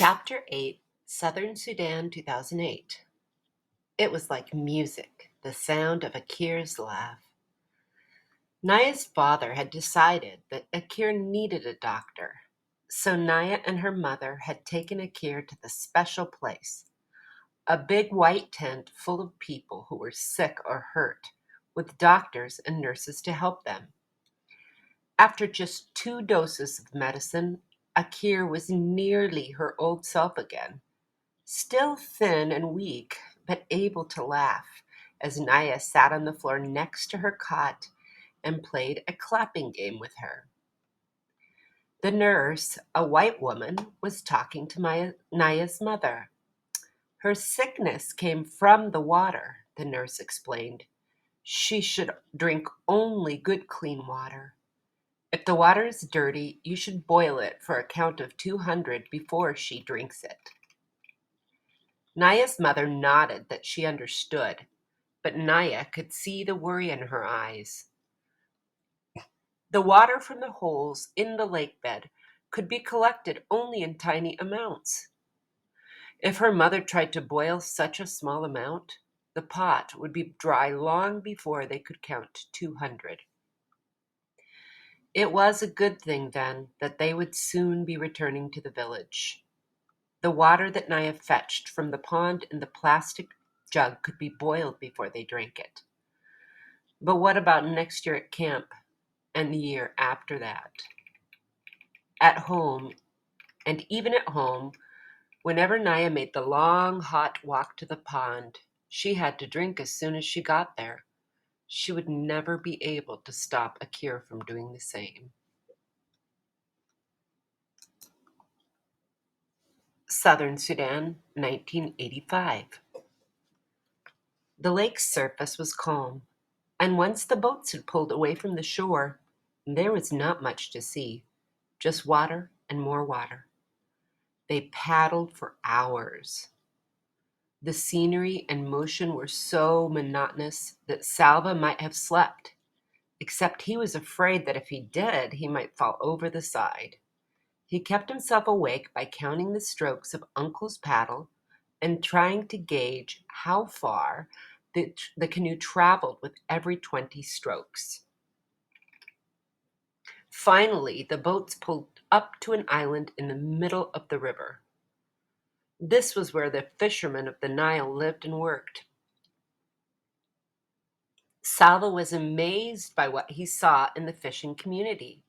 Chapter 8, Southern Sudan, 2008. It was like music, the sound of Akir's laugh. Naya's father had decided that Akir needed a doctor, so Naya and her mother had taken Akir to the special place, a big white tent full of people who were sick or hurt, with doctors and nurses to help them. After just 2 doses of medicine, Akir was nearly her old self again. Still thin and weak, but able to laugh, as Naya sat on the floor next to her cot and played a clapping game with her. The nurse, a white woman, was talking to Naya's mother. Her sickness came from the water, the nurse explained. She should drink only good clean water. If the water is dirty, you should boil it for a count of 200 before she drinks it. Naya's mother nodded that she understood, but Naya could see the worry in her eyes. The water from the holes in the lake bed could be collected only in tiny amounts. If her mother tried to boil such a small amount, the pot would be dry long before they could count 200. It was a good thing, then, that they would soon be returning to the village. The water that Naya fetched from the pond in the plastic jug could be boiled before they drank it. But what about next year at camp and the year after that? At home, and even at home, whenever Naya made the long, hot walk to the pond, she had to drink as soon as she got there. She would never be able to stop Akir from doing the same. Southern Sudan, 1985. The lake's surface was calm, and once the boats had pulled away from the shore, there was not much to see, just water and more water. They paddled for hours. The scenery and motion were so monotonous that Salva might have slept, except he was afraid that if he did, he might fall over the side. He kept himself awake by counting the strokes of Uncle's paddle and trying to gauge how far the canoe traveled with every 20 strokes. Finally, the boats pulled up to an island in the middle of the river. This was where the fishermen of the Nile lived and worked. Salva was amazed by what he saw in the fishing community.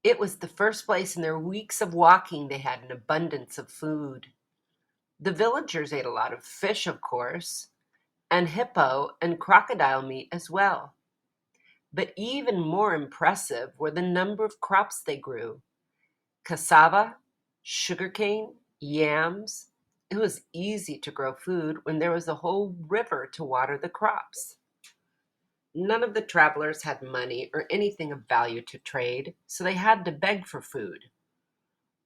It was the first place in their weeks of walking they had an abundance of food. The villagers ate a lot of fish, of course, and hippo and crocodile meat as well. But even more impressive were the number of crops they grew: cassava, sugarcane, yams. It was easy to grow food when there was a whole river to water the crops. None of the travelers had money or anything of value to trade, so they had to beg for food.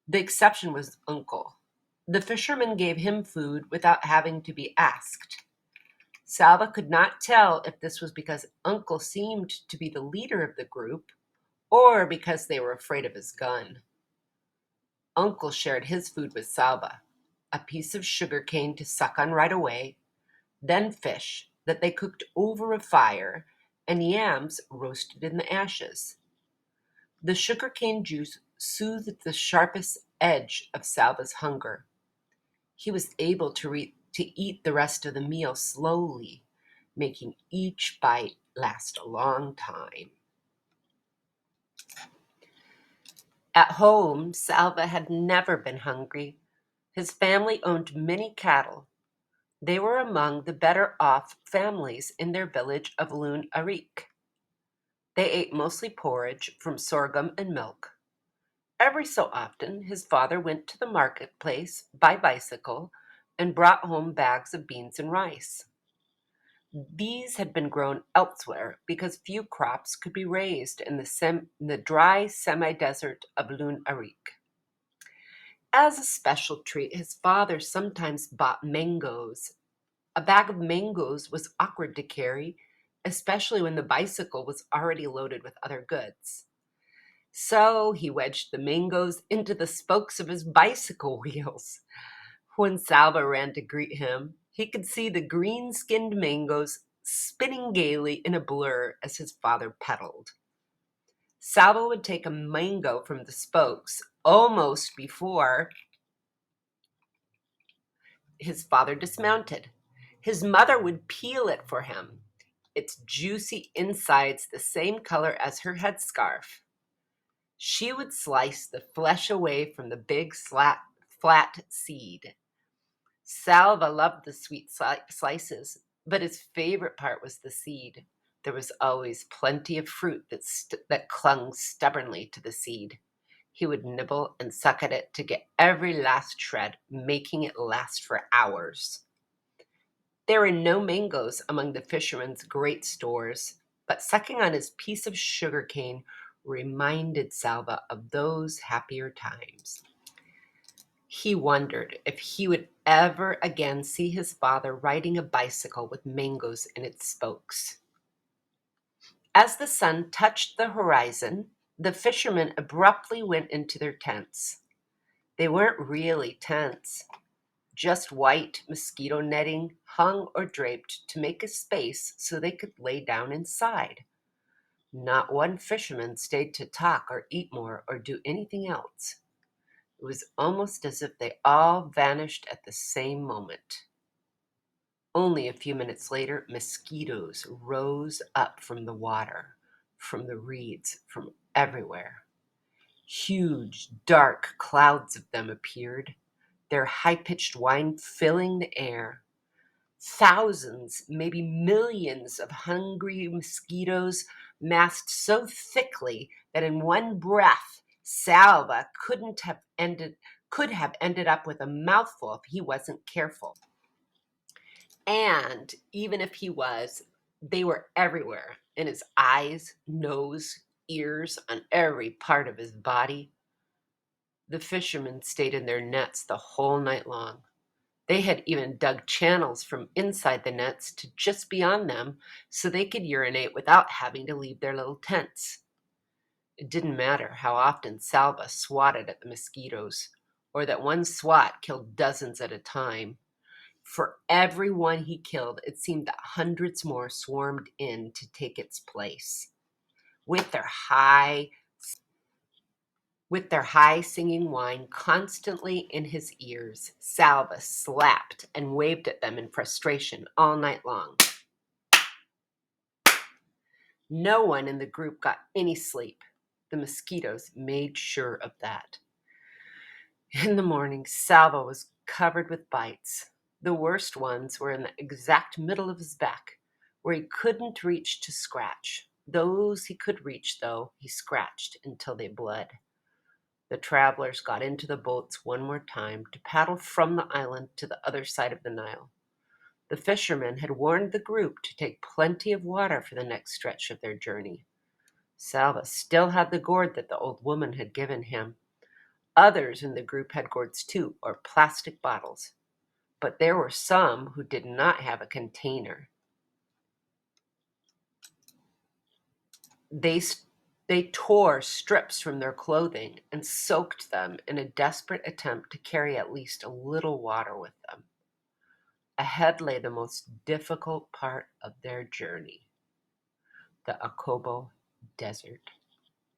The exception was Uncle. The fisherman gave him food without having to be asked. Salva could not tell if this was because Uncle seemed to be the leader of the group or because they were afraid of his gun. Uncle shared his food with Salva, a piece of sugar cane to suck on right away, then fish that they cooked over a fire, and yams roasted in the ashes. The sugarcane juice soothed the sharpest edge of Salva's hunger. He was able to eat the rest of the meal slowly, making each bite last a long time. At home, Salva had never been hungry. His family owned many cattle. They were among the better off families in their village of Loon Arik. They ate mostly porridge from sorghum and milk. Every so often, his father went to the marketplace by bicycle and brought home bags of beans and rice. These had been grown elsewhere because few crops could be raised in the dry semi-desert of Loon Arik. As a special treat, his father sometimes bought mangoes. A bag of mangoes was awkward to carry, especially when the bicycle was already loaded with other goods. So he wedged the mangoes into the spokes of his bicycle wheels. When Salva ran to greet him, he could see the green-skinned mangoes spinning gaily in a blur as his father pedaled. Salva would take a mango from the spokes almost before his father dismounted. His mother would peel it for him, its juicy insides the same color as her headscarf. She would slice the flesh away from the big, flat seed. Salva loved the sweet slices, but his favorite part was the seed. There was always plenty of fruit that clung stubbornly to the seed. He would nibble and suck at it to get every last shred, making it last for hours. There were no mangoes among the fisherman's great stores, but sucking on his piece of sugar cane reminded Salva of those happier times. He wondered if he would ever again see his father riding a bicycle with mangoes in its spokes. As the sun touched the horizon, the fishermen abruptly went into their tents. They weren't really tents, just white mosquito netting hung or draped to make a space so they could lay down inside. Not one fisherman stayed to talk or eat more or do anything else. It was almost as if they all vanished at the same moment. Only a few minutes later, mosquitoes rose up from the water, from the reeds, from everywhere. Huge, dark clouds of them appeared, their high-pitched whine filling the air. Thousands, maybe millions of hungry mosquitoes massed so thickly that in one breath, Salva could have ended up with a mouthful if he wasn't careful. And even if he was, they were everywhere, in his eyes, nose, ears, on every part of his body. The fishermen stayed in their nets the whole night long. They had even dug channels from inside the nets to just beyond them so they could urinate without having to leave their little tents. It didn't matter how often Salva swatted at the mosquitoes, or that one swat killed dozens at a time. For every one he killed, it seemed that hundreds more swarmed in to take its place. With their high singing whine constantly in his ears, Salva slapped and waved at them in frustration all night long. No one in the group got any sleep. The mosquitoes made sure of that. In the morning, Salva was covered with bites. The worst ones were in the exact middle of his back, where he couldn't reach to scratch. Those he could reach, though, he scratched until they bled. The travelers got into the boats one more time to paddle from the island to the other side of the Nile. The fishermen had warned the group to take plenty of water for the next stretch of their journey. Salva still had the gourd that the old woman had given him. Others in the group had gourds too, or plastic bottles. But there were some who did not have a container. They, they tore strips from their clothing and soaked them in a desperate attempt to carry at least a little water with them. Ahead lay the most difficult part of their journey, the Akobo Desert.